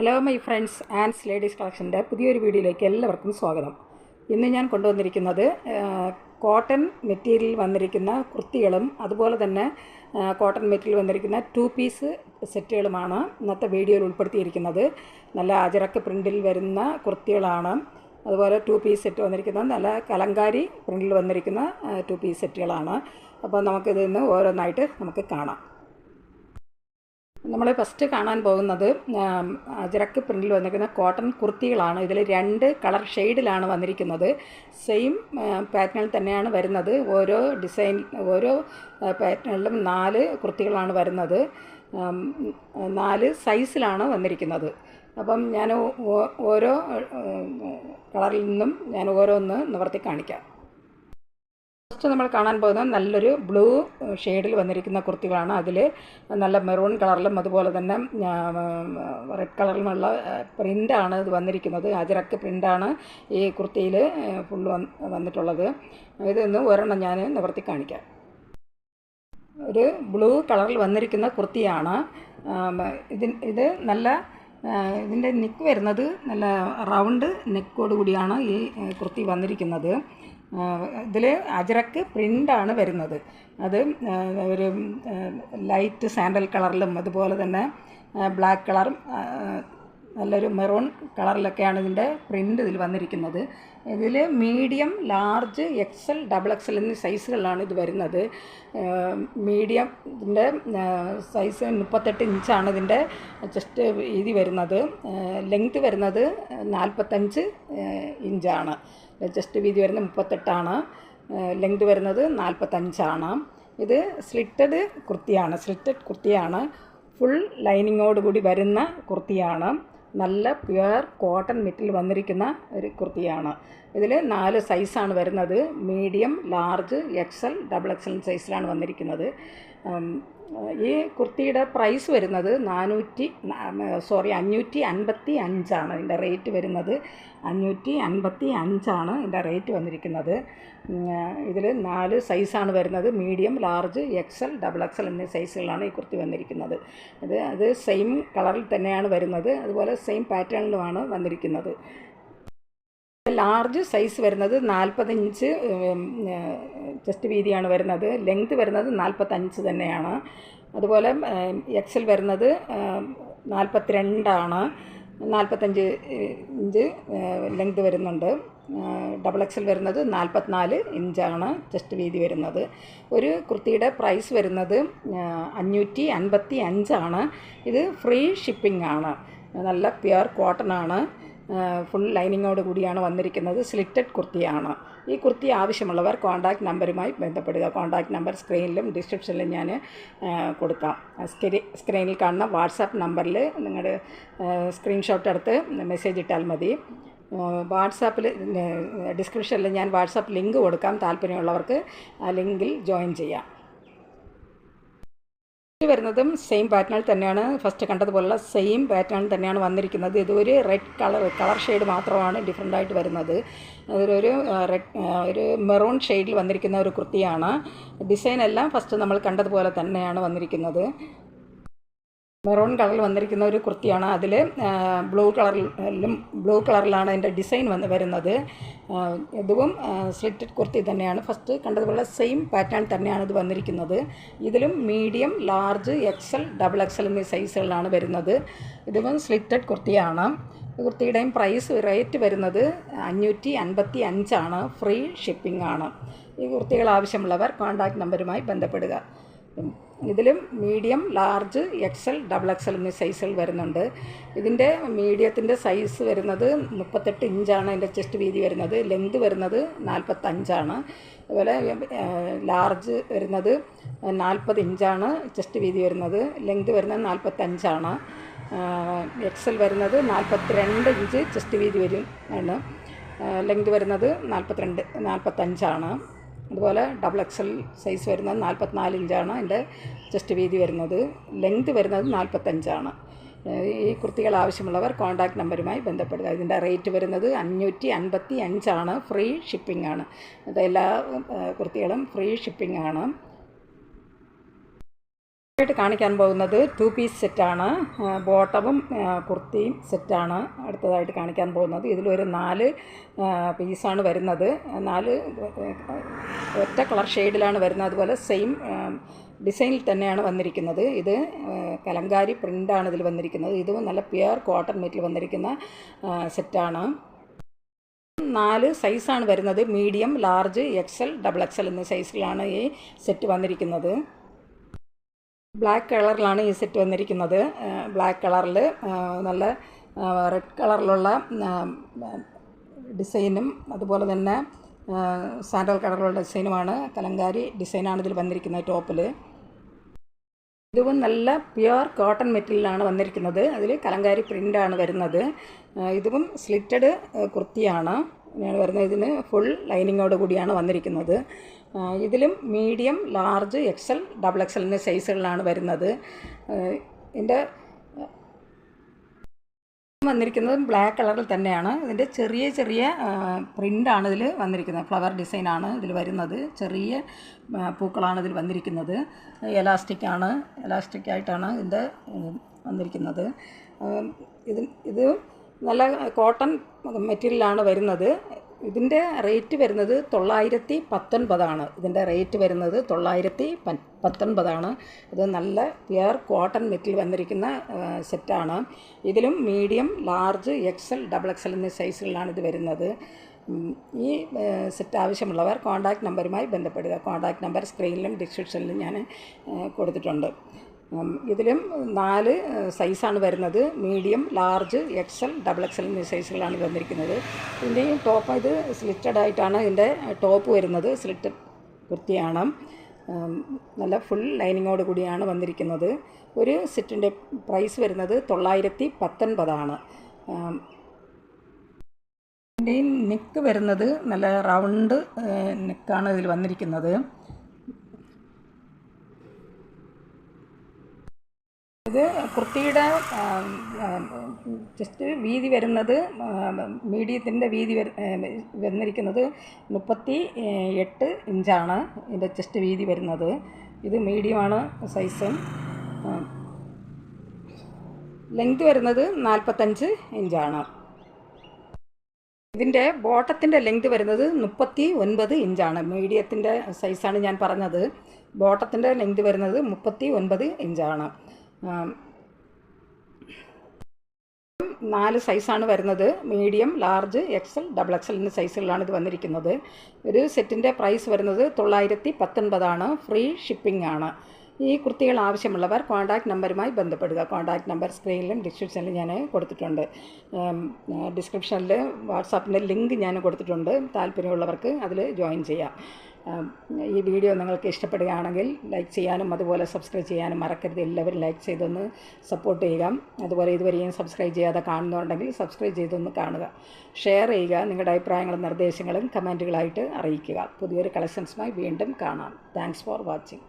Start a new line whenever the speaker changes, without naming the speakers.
Hello my friends ആൻഡ്സ് ladies കളക്ഷൻ്റെ പുതിയൊരു വീഡിയോയിലേക്ക് എല്ലാവർക്കും സ്വാഗതം. ഇന്ന് ഞാൻ കൊണ്ടുവന്നിരിക്കുന്നത് കോട്ടൺ മെറ്റീരിയൽ വന്നിരിക്കുന്ന കുർത്തികളും അതുപോലെ തന്നെ കോട്ടൺ മെറ്റീരിയൽ വന്നിരിക്കുന്ന 2 പീസ് സെറ്റുകളുമാണ് ഇന്നത്തെ വീഡിയോയിൽ ഉൾപ്പെടുത്തിയിരിക്കുന്നത്. നല്ല അജറക്ക് പ്രിൻറ്റിൽ വരുന്ന കുർത്തികളാണ്. അതുപോലെ 2 പീസ് സെറ്റ് വന്നിരിക്കുന്ന നല്ല കലങ്കാരി പ്രിൻറ്റിൽ വന്നിരിക്കുന്ന 2 പീസ് സെറ്റുകളാണ്. അപ്പോൾ നമുക്കിത് ഇന്ന് ഓരോന്നായിട്ട് നമുക്ക് കാണാം. നമ്മൾ ഫസ്റ്റ് കാണാൻ പോകുന്നത് അജറക്ക് പ്രിൻറ്റിൽ വന്നിരിക്കുന്ന കോട്ടൺ കുർത്തികളാണ്. ഇതിൽ 2 കളർ ഷെയ്ഡിലാണ് വന്നിരിക്കുന്നത്. സെയിം പാറ്റേണിൽ തന്നെയാണ് വരുന്നത്. ഓരോ പാറ്റേണിലും 4 കുർത്തികളാണ് വരുന്നത്. 4 സൈസിലാണ് വന്നിരിക്കുന്നത്. അപ്പം ഞാൻ ഓരോ കളറിൽ നിന്നും ഞാൻ ഓരോന്ന് നിവർത്തി കാണിക്കാം. ഫസ്റ്റ് നമ്മൾ കാണാൻ പോകുന്നത് നല്ലൊരു ബ്ലൂ ഷെയ്ഡിൽ വന്നിരിക്കുന്ന കുർത്തികളാണ്. അതിൽ നല്ല മെറൂൺ കളറിലും അതുപോലെ തന്നെ റെഡ് കളറിലുമുള്ള പ്രിൻ്റാണ് ഇത് വന്നിരിക്കുന്നത്. അജറക്ക് പ്രിൻ്റാണ് ഈ കുർത്തിയിൽ ഫുള്ള് വന്നിട്ടുള്ളത്. ഇതൊന്ന് ഒരെണ്ണം ഞാൻ നിവർത്തി കാണിക്കാം. ഒരു ബ്ലൂ കളറിൽ വന്നിരിക്കുന്ന കുർത്തിയാണ്. ഇത് നല്ല ഇതിൻ്റെ നെക്ക് വരുന്നത് നല്ല റൗണ്ട് നെക്കോട് കൂടിയാണ് ഈ കുർത്തി വന്നിരിക്കുന്നത്. ഇതിൽ അജറക്ക് പ്രിൻ്റാണ് വരുന്നത്. അത് ഒരു ലൈറ്റ് സാൻഡൽ കളറിലും അതുപോലെ തന്നെ ബ്ലാക്ക് കളറും നല്ലൊരു മെറൂൺ കളറിലൊക്കെയാണ് ഇതിൻ്റെ പ്രിൻ്റ് ഇതിൽ വന്നിരിക്കുന്നത്. ഇതിൽ മീഡിയം, ലാർജ്, XL, XXL എന്നീ സൈസുകളിലാണ് ഇത് വരുന്നത്. മീഡിയം ഇതിൻ്റെ സൈസ് 38 ഇഞ്ചാണ് ഇതിൻ്റെ ചെസ്റ്റ് വീതി വരുന്നത്. ലെങ്ത് വരുന്നത് 45 ഇഞ്ചാണ്. ചെസ്റ്റ് വീതി വരുന്നത് 38ആണ്. ലെങ്ത് വരുന്നത് 45ആണ്. ഇത് സ്ലിറ്റഡ് കുർത്തിയാണ്. ഫുൾ ലൈനിങ്ങോട് കൂടി വരുന്ന കുർത്തിയാണ്. നല്ല പ്യുവർ കോട്ടൺ മെറ്റീരിയൽ വന്നിരിക്കുന്ന ഒരു കുർത്തിയാണ്. ഇതിൽ 4 സൈസാണ് വരുന്നത്. മീഡിയം, ലാർജ്, XL, XXL സൈസിലാണ് വന്നിരിക്കുന്നത്. ഈ കുർത്തിയുടെ പ്രൈസ് വരുന്നത് 555ആണ് ഇതിൻ്റെ റേറ്റ് വരുന്നത്. 555ആണ് ഇതിൻ്റെ റേറ്റ് വന്നിരിക്കുന്നത്. ഇതിൽ 4 സൈസാണ് വരുന്നത്. മീഡിയം, ലാർജ്, XL, XXL എന്നീ സൈസുകളാണ് ഈ കുർത്തി വന്നിരിക്കുന്നത്. അത് സെയിം കളറിൽ തന്നെയാണ് വരുന്നത്. അതുപോലെ സെയിം പാറ്റേണിലുമാണ് വന്നിരിക്കുന്നത്. ലാർജ് സൈസ് വരുന്നത് 40 ഇഞ്ച് ചെസ്റ്റ് വീതിയാണ് വരുന്നത്. ലെങ്ത് വരുന്നത് 45 തന്നെയാണ്. അതുപോലെ XL വരുന്നത് 42ആണ്. 45 ഇഞ്ച് ലെങ്ത് വരുന്നുണ്ട്. XXL വരുന്നത് 44 ഇഞ്ചാണ് ചെസ്റ്റ് വീതി വരുന്നത്. ഒരു കുർത്തിയുടെ പ്രൈസ് വരുന്നത് 555ആണ്. ഇത് ഫ്രീ ഷിപ്പിംഗ് ആണ്. നല്ല പ്യുവർ കോട്ടൺ ആണ്. ഫുൾ ലൈനിങ്ങോട് കൂടിയാണ് വന്നിരിക്കുന്നത്. സ്ലിറ്റഡ് കുർത്തിയാണ്. ഈ കുർത്തി ആവശ്യമുള്ളവർ കോൺടാക്റ്റ് നമ്പറുമായി ബന്ധപ്പെടുക. കോൺടാക്റ്റ് നമ്പർ സ്ക്രീനിലും ഡിസ്ക്രിപ്ഷനിലും ഞാൻ കൊടുക്കാം. സ്ക്രീനിൽ കാണുന്ന വാട്സാപ്പ് നമ്പറിൽ നിങ്ങളുടെ സ്ക്രീൻഷോട്ട് എടുത്ത് മെസ്സേജ് ഇട്ടാൽ മതി. വാട്സാപ്പിൽ ഡിസ്ക്രിപ്ഷനിൽ ഞാൻ വാട്സാപ്പ് ലിങ്ക് കൊടുക്കാം. താല്പര്യമുള്ളവർക്ക് ആ ലിങ്കിൽ ജോയിൻ ചെയ്യാം. വരുന്നതും സെയിം പാറ്റേണിൽ തന്നെയാണ്. ഫസ്റ്റ് കണ്ടതുപോലുള്ള സെയിം പാറ്റേൺ തന്നെയാണ് വന്നിരിക്കുന്നത്. ഇതൊരു റെഡ് കളർ ഷെയ്ഡ് മാത്രമാണ് ഡിഫറെൻ്റായിട്ട് വരുന്നത്. ഒരു മെറൂൺ ഷെയ്ഡിൽ വന്നിരിക്കുന്ന ഒരു കുർത്തിയാണ്. ഡിസൈൻ എല്ലാം ഫസ്റ്റ് നമ്മൾ കണ്ടതുപോലെ തന്നെയാണ് വന്നിരിക്കുന്നത്. മെറൂൺ കളറിൽ വന്നിരിക്കുന്ന ഒരു കുർത്തിയാണ്. അതിൽ ബ്ലൂ കളറിലാണ് അതിൻ്റെ ഡിസൈൻ വരുന്നത്. ഇതും സ്ലിറ്റഡ് കുർത്തി തന്നെയാണ്. ഫസ്റ്റ് കണ്ടതുപോലെ സെയിം പാറ്റേൺ തന്നെയാണ് ഇത് വന്നിരിക്കുന്നത്. ഇതിലും മീഡിയം, ലാർജ്, XL, XXL എന്നീ സൈസുകളിലാണ് വരുന്നത്. ഇതും സ്ലിറ്റഡ് കുർത്തിയാണ്. കുർത്തിയുടെയും റേറ്റ് വരുന്നത് 555ആണ്. ഫ്രീ ഷിപ്പിംഗ് ആണ്. ഈ കുർത്തികൾ ആവശ്യമുള്ളവർ കോൺടാക്റ്റ് നമ്പറുമായി ബന്ധപ്പെടുക. ഇതിലും മീഡിയം, ലാർജ്, XL, XXL എന്നീ സൈസുകൾ വരുന്നുണ്ട്. ഇതിൻ്റെ മീഡിയത്തിൻ്റെ സൈസ് വരുന്നത് 38 ഇഞ്ചാണ് അതിൻ്റെ ചെസ്റ്റ് വീതി വരുന്നത്. ലെങ്ത് വരുന്നത് 45ആണ്. അതുപോലെ ലാർജ് വരുന്നത് 40 ഇഞ്ചാണ് ചെസ്റ്റ് വീതി വരുന്നത്. ലെങ്ത് വരുന്നത് 45ആണ്. XL വരുന്നത് 42 ഇഞ്ച് ചെസ്റ്റ് വീതി ആണ്. ലെങ്ത് വരുന്നത് 45ആണ്. അതുപോലെ XXL സൈസ് വരുന്നത് 44 ഇഞ്ചാണ് അതിൻ്റെ ചെസ്റ്റ് വീതി വരുന്നത്. ലെങ്ത് വരുന്നത് 45ആണ്. ഈ കുർത്തികൾ ആവശ്യമുള്ളവർ കോൺടാക്റ്റ് നമ്പറുമായി ബന്ധപ്പെടുക. ഇതിൻ്റെ റേറ്റ് വരുന്നത് 555ആണ്. ഫ്രീ ഷിപ്പിംഗ് ആണ്. എല്ലാ കുർത്തികളും ഫ്രീ ഷിപ്പിംഗ് ആണ്. ആയിട്ട് കാണിക്കാൻ പോകുന്നത് 2 പീസ് സെറ്റാണ്. ബോട്ടവും കുർത്തിയും സെറ്റാണ് അടുത്തതായിട്ട് കാണിക്കാൻ പോകുന്നത്. ഇതിലൊരു 4 പീസാണ് വരുന്നത്. 4 ഒറ്റ കളർ ഷെയ്ഡിലാണ് വരുന്നത്. അതുപോലെ സെയിം ഡിസൈനിൽ തന്നെയാണ് വന്നിരിക്കുന്നത്. ഇത് കലങ്കാരി പ്രിൻ്റാണ് ഇതിൽ വന്നിരിക്കുന്നത്. ഇതും നല്ല പ്യുവർ കോട്ടൺ മെറ്റീരിയൽ വന്നിരിക്കുന്ന സെറ്റാണ്. 4 സൈസാണ് വരുന്നത്. മീഡിയം, ലാർജ്, XL, XXL എന്നീ സൈസിലാണ് ഈ സെറ്റ് വന്നിരിക്കുന്നത്. ബ്ലാക്ക് കളറിലാണ് ഈ സെറ്റ് വന്നിരിക്കുന്നത്. ബ്ലാക്ക് കളറിൽ നല്ല റെഡ് കളറിലുള്ള ഡിസൈനും അതുപോലെ തന്നെ സാൻഡൽ കളറിലുള്ള ഡിസൈനുമാണ്. കലങ്കാരി ഡിസൈനാണ് ഇതിൽ വന്നിരിക്കുന്നത് ടോപ്പിൽ. ഇതും നല്ല പ്യുവർ കോട്ടൺ മെറ്റീരിയലാണ് വന്നിരിക്കുന്നത്. അതിൽ കലങ്കാരി പ്രിൻ്റാണ് വരുന്നത്. ഇതും സ്ലിറ്റഡ് കുർത്തിയാണ് വരുന്നത്. ഇതിന് ഫുൾ ലൈനിങ്ങോട് കൂടിയാണ് വന്നിരിക്കുന്നത്. ഇതിലും മീഡിയം, ലാർജ്, XL, XXL എന്നീ സൈസുകളിലാണ് വരുന്നത്. ഇതിൻ്റെ വന്നിരിക്കുന്നത് ബ്ലാക്ക് കളറിൽ തന്നെയാണ്. ഇതിൻ്റെ ചെറിയ ചെറിയ പ്രിൻ്റാണ് ഇതിൽ വന്നിരിക്കുന്നത്. ഫ്ലവർ ഡിസൈനാണ് ഇതിൽ വരുന്നത്. ചെറിയ പൂക്കളാണ് ഇതിൽ വന്നിരിക്കുന്നത്. എലാസ്റ്റിക്കായിട്ടാണ് ഇതിൻ്റെ വന്നിരിക്കുന്നത്. ഇത് നല്ല കോട്ടൺ മെറ്റീരിയലാണ് വരുന്നത്. ഇതിൻ്റെ റേറ്റ് വരുന്നത് 919 ഇതിൻ്റെ റേറ്റ് വരുന്നത് 919. ഇത് നല്ല പ്യുവർ കോട്ടൺ മെറ്റീരിയൽ വന്നിരിക്കുന്ന സെറ്റാണ്. ഇതിലും മീഡിയം, ലാർജ്, XL, XXL എന്നീ സൈസുകളിലാണ് ഇത് വരുന്നത്. ഈ സെറ്റ് ആവശ്യമുള്ളവർ കോൺടാക്റ്റ് നമ്പറുമായി ബന്ധപ്പെടുക. കോൺടാക്റ്റ് നമ്പർ സ്ക്രീനിലും ഡിസ്ക്രിപ്ഷനിലും ഞാൻ കൊടുത്തിട്ടുണ്ട്. ഇതിലും 4 സൈസാണ് വരുന്നത്. മീഡിയം, ലാർജ്, XL, XXL എന്നീ സൈസുകളാണ് വന്നിരിക്കുന്നത്. ഇതിൻ്റെ ടോപ്പ് ഇത് സ്ലിറ്റഡ് ആയിട്ടാണ് ഇതിൻ്റെ ടോപ്പ് വരുന്നത്. സ്ലിറ്റഡ് കുർത്തിയാണ്. നല്ല ഫുൾ ലൈനിങ്ങോട് കൂടിയാണ് വന്നിരിക്കുന്നത്. ഒരു സെറ്റിൻ്റെ പ്രൈസ് വരുന്നത് 919. ഇതിൻ്റെ നെക്ക് വരുന്നത് നല്ല റൗണ്ട് നെക്കാണ് ഇതിൽ വന്നിരിക്കുന്നത്. ഇത് കുർത്തിയുടെ ചെസ്റ്റ് വീതി വരുന്നത് മീഡിയത്തിൻ്റെ വീതി വന്നിരിക്കുന്നത് 38 ഇഞ്ചാണ് ഇതിൻ്റെ ചെസ്റ്റ് വീതി വരുന്നത്. ഇത് മീഡിയമാണ് സൈസ്. ലെങ്ത് വരുന്നത് 45 ഇഞ്ചാണ്. ഇതിൻ്റെ ബോട്ടത്തിൻ്റെ ലെങ്ത് വരുന്നത് 39 ഇഞ്ചാണ്. മീഡിയത്തിൻ്റെ സൈസാണ് ഞാൻ പറഞ്ഞത്. ബോട്ടത്തിൻ്റെ ലെങ്ത് വരുന്നത് 39 ഇഞ്ചാണ്. 4 സൈസാണ് വരുന്നത്. മീഡിയം, ലാർജ്, XL, XXL എന്നീ സൈസുകളിലാണ് ഇത് വന്നിരിക്കുന്നത്. ഒരു സെറ്റിൻ്റെ പ്രൈസ് വരുന്നത് 919. ഫ്രീ ഷിപ്പിംഗ് ആണ്. ഈ കുർത്തികൾ ആവശ്യമുള്ളവർ കോൺടാക്റ്റ് നമ്പറുമായി ബന്ധപ്പെടുക. കോൺടാക്റ്റ് നമ്പർ സ്ക്രീനിലും ഡിസ്ക്രിപ്ഷനിലും ഞാൻ കൊടുത്തിട്ടുണ്ട്. ഡിസ്ക്രിപ്ഷനിൽ വാട്സാപ്പിൻ്റെ ലിങ്ക് ഞാൻ കൊടുത്തിട്ടുണ്ട്. താല്പര്യമുള്ളവർക്ക് അതിൽ ജോയിൻ ചെയ്യാം. ഈ വീഡിയോ നിങ്ങൾക്ക് ഇഷ്ടപ്പെടുകയാണെങ്കിൽ ലൈക്ക് ചെയ്യാനും അതുപോലെ സബ്സ്ക്രൈബ് ചെയ്യാനും മറക്കരുത്. എല്ലാവരും ലൈക്ക് ചെയ്തൊന്ന് സപ്പോർട്ട് ചെയ്യുക. അതുപോലെ ഇതുവരെയും സബ്സ്ക്രൈബ് ചെയ്യാതെ കാണുന്നുണ്ടെങ്കിൽ സബ്സ്ക്രൈബ് ചെയ്തൊന്ന് കാണുക. ഷെയർ ചെയ്യുക. നിങ്ങളുടെ അഭിപ്രായങ്ങളും നിർദ്ദേശങ്ങളും കമൻറ്റുകളായിട്ട് അറിയിക്കുക. പുതിയൊരു കളക്ഷൻസുമായി വീണ്ടും കാണാം. Thanks for watching.